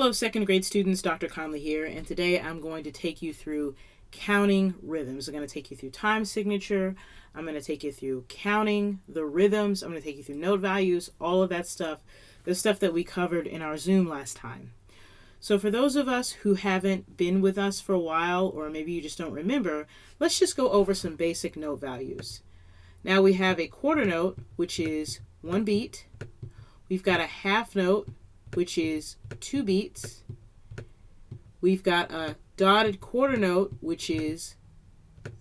Hello, second grade students, Dr. Conley here, and today I'm going to take you through counting rhythms. I'm going to take you through time signature. I'm going to take you through counting the rhythms. I'm going to take you through note values, all of that stuff, the stuff that we covered in our Zoom last time. So for those of us who haven't been with us for a while, or maybe you just don't remember, let's just go over some basic note values. Now we have a quarter note, which is 1 beat. We've got a half note, which is 2 beats. We've got a dotted quarter note, which is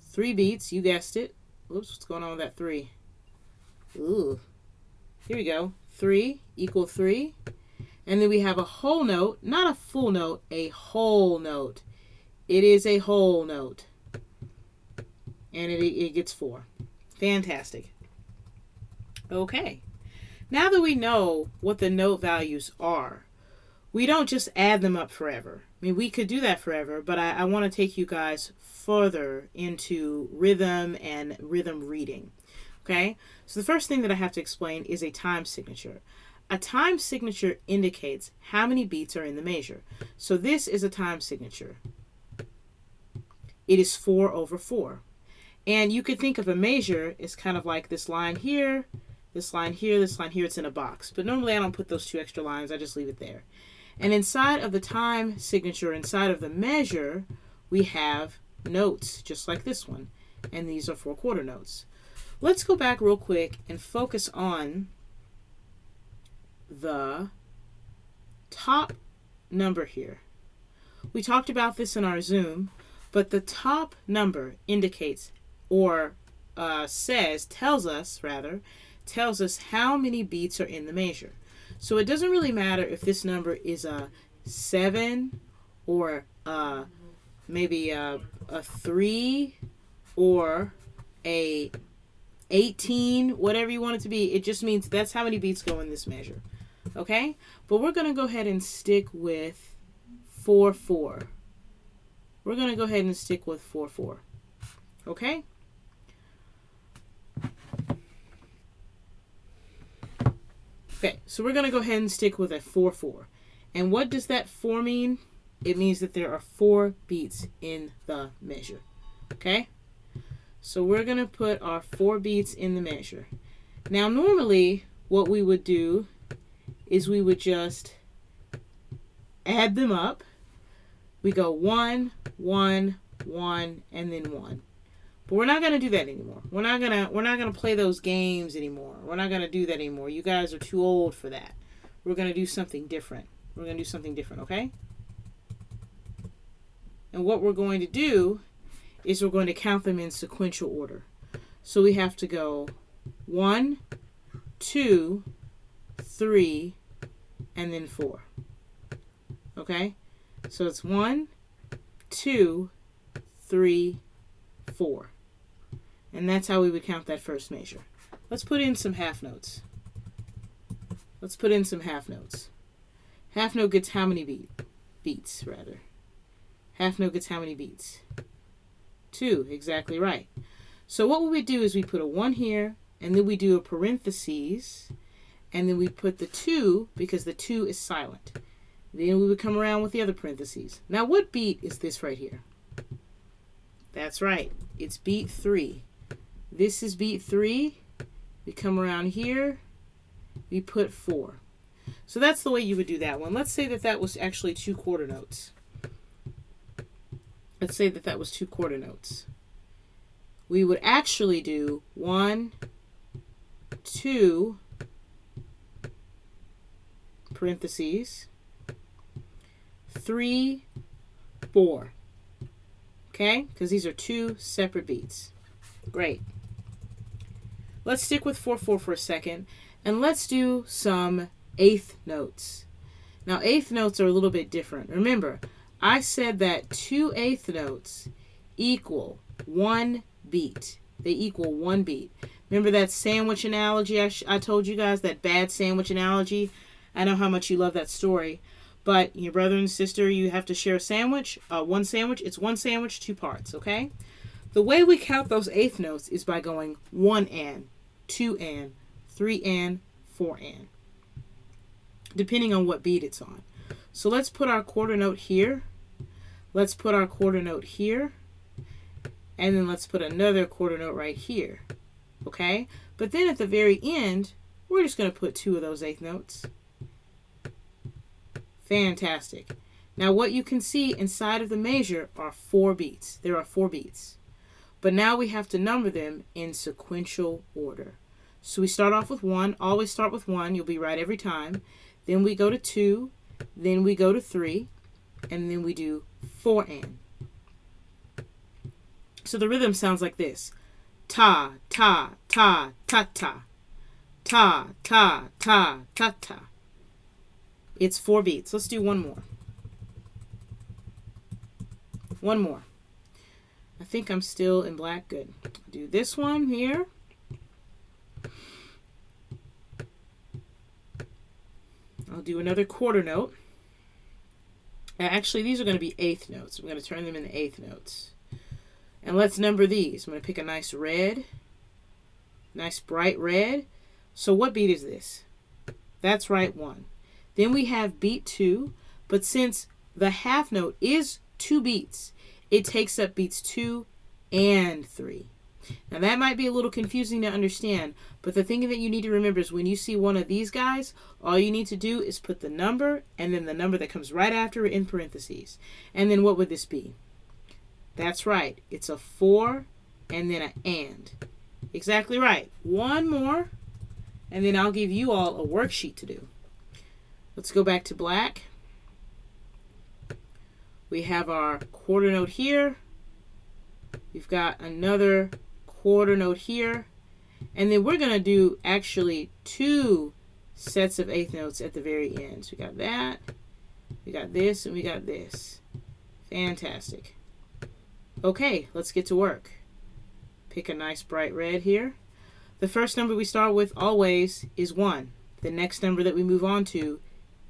3 beats. You guessed it. Oops, what's going on with that 3? Ooh. Here we go. 3 equal 3. And then we have a whole note, not a full note, a whole note. It is a whole note. And it gets 4. Fantastic. Okay. Now that we know what the note values are, we don't just add them up forever. I mean, we could do that forever, but I want to take you guys further into rhythm and rhythm reading. Okay? So the first thing that I have to explain is a time signature. A time signature indicates how many beats are in the measure. So this is a time signature. It is 4/4. And you could think of a measure as kind of like this line here, this line here, this line here. It's in a box. But normally I don't put those 2 extra lines. I just leave it there. And inside of the time signature, inside of the measure, we have notes, just like this one. And these are 4/4 notes. Let's go back real quick and focus on the top number here. We talked about this in our Zoom, but the top number indicates, or tells us how many beats are in the measure. So it doesn't really matter if this number is a 7 or maybe a 3 or a 18, whatever you want it to be. It just means that's how many beats go in this measure. Okay? But we're going to go ahead and stick with 4/4. We're going to go ahead and stick with 4/4. Okay? Okay, so we're going to go ahead and stick with a 4/4. And what does that 4 mean? It means that there are 4 beats in the measure. Okay? So we're going to put our 4 beats in the measure. Now, normally, what we would do is we would just add them up. We go 1, 1, 1, and then 1. But we're not going to do that anymore. We're not going to play those games anymore. We're not going to do that anymore. You guys are too old for that. We're going to do something different. We're going to do something different, okay? And what we're going to do is we're going to count them in sequential order. So we have to go 1, 2, 3, and then 4. Okay? So it's 1, 2, 3, 4. And that's how we would count that first measure. Let's put in some half notes. Half note gets how many beats, rather? Half note gets how many beats? 2, exactly right. So what we would do is we put a 1 here, and then we do a parentheses, and then we put the 2, because the 2 is silent. Then we would come around with the other parentheses. Now what beat is this right here? That's right. It's beat 3. This is beat 3. We come around here. We put 4. So that's the way you would do that one. Let's say that that was actually 2 quarter notes. Let's say that that was 2 quarter notes. We would actually do 1, 2, parentheses, 3, 4. Okay? Because these are 2 separate beats. Great. Let's stick with 4/4 for a second, and let's do some 1/8 notes. Now, 1/8 notes are a little bit different. Remember, I said that 2 1/8 notes equal 1 beat. They equal 1 beat. Remember that sandwich analogy I told you guys, that bad sandwich analogy? I know how much you love that story. But your brother and sister, you have to share a sandwich, one sandwich. It's 1 sandwich, 2 parts, okay? The way we count those 1/8 notes is by going 1 and, 2 and, 3 and, 4 and, depending on what beat it's on. So let's put our quarter note here. Let's put our quarter note here. And then let's put another quarter note right here. Okay? But then at the very end, we're just going to put 2 of those eighth notes. Fantastic. Now what you can see inside of the measure are 4 beats. There are 4 beats. But now we have to number them in sequential order. So we start off with 1. Always start with 1. You'll be right every time. Then we go to 2. Then we go to 3. And then we do 4 and. So the rhythm sounds like this. Ta, ta, ta, ta, ta. Ta, ta, ta, ta, ta. It's 4 beats. Let's do one more. One more. I think I'm still in black. Good. Do this one here. I'll do another quarter note. Actually, these are going to be eighth notes. I'm going to turn them into eighth notes. And let's number these. I'm going to pick a nice red. Nice bright red. So what beat is this? That's right, 1. Then we have beat 2. But since the half note is 2 beats, it takes up beats 2 and 3. Now that might be a little confusing to understand, but the thing that you need to remember is when you see one of these guys, all you need to do is put the number and then the number that comes right after it in parentheses. And then what would this be? That's right. It's a 4 and then an and. Exactly right. One more, and then I'll give you all a worksheet to do. Let's go back to black. We have our quarter note here. We've got another quarter note here. And then we're going to do actually 2 sets of eighth notes at the very end. So we got that, we got this, and we got this. Fantastic. Okay, let's get to work. Pick a nice bright red here. The first number we start with always is 1. The next number that we move on to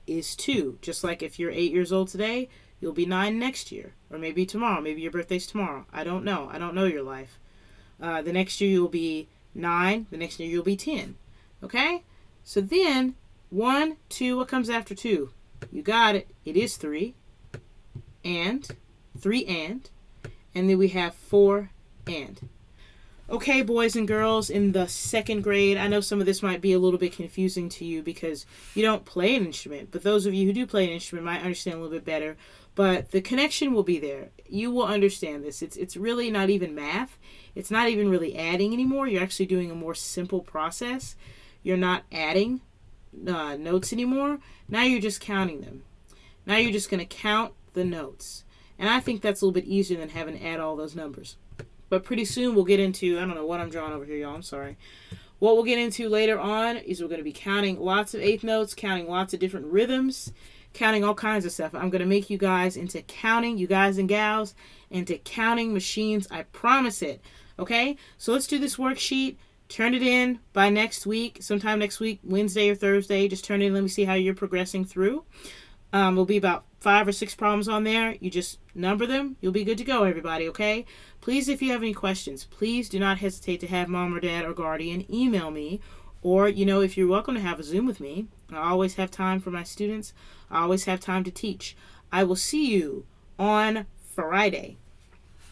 is 2. Just like if you're 8 years old today, you'll be 9 next year. Or maybe tomorrow. Maybe your birthday's tomorrow. I don't know. I don't know your life. The next year you'll be 9. The next year you'll be 10. Okay? So then, 1, 2, what comes after 2? You got it. It is 3. And. 3 and. And then we have 4 and. Okay, boys and girls in the 2nd grade, I know some of this might be a little bit confusing to you because you don't play an instrument. But those of you who do play an instrument might understand a little bit better. But the connection will be there. You will understand this. It's really not even math. It's not even really adding anymore. You're actually doing a more simple process. You're not adding notes anymore. Now you're just counting them. Now you're just going to count the notes. And I think that's a little bit easier than having to add all those numbers. But pretty soon we'll get into, I don't know what I'm drawing over here, y'all. I'm sorry. What we'll get into later on is we're going to be counting lots of eighth notes, counting lots of different rhythms, counting all kinds of stuff. I'm going to make you guys into counting, you guys and gals, into counting machines. I promise it. Okay? So let's do this worksheet. Turn it in by next week, sometime next week, Wednesday or Thursday. Just turn it in. Let me see how you're progressing through. There'll be about 5 or 6 problems on there. You just number them. You'll be good to go, everybody, okay? Please, if you have any questions, please do not hesitate to have mom or dad or guardian email me. Or, if you're welcome to have a Zoom with me. I always have time for my students. I always have time to teach. I will see you on Friday.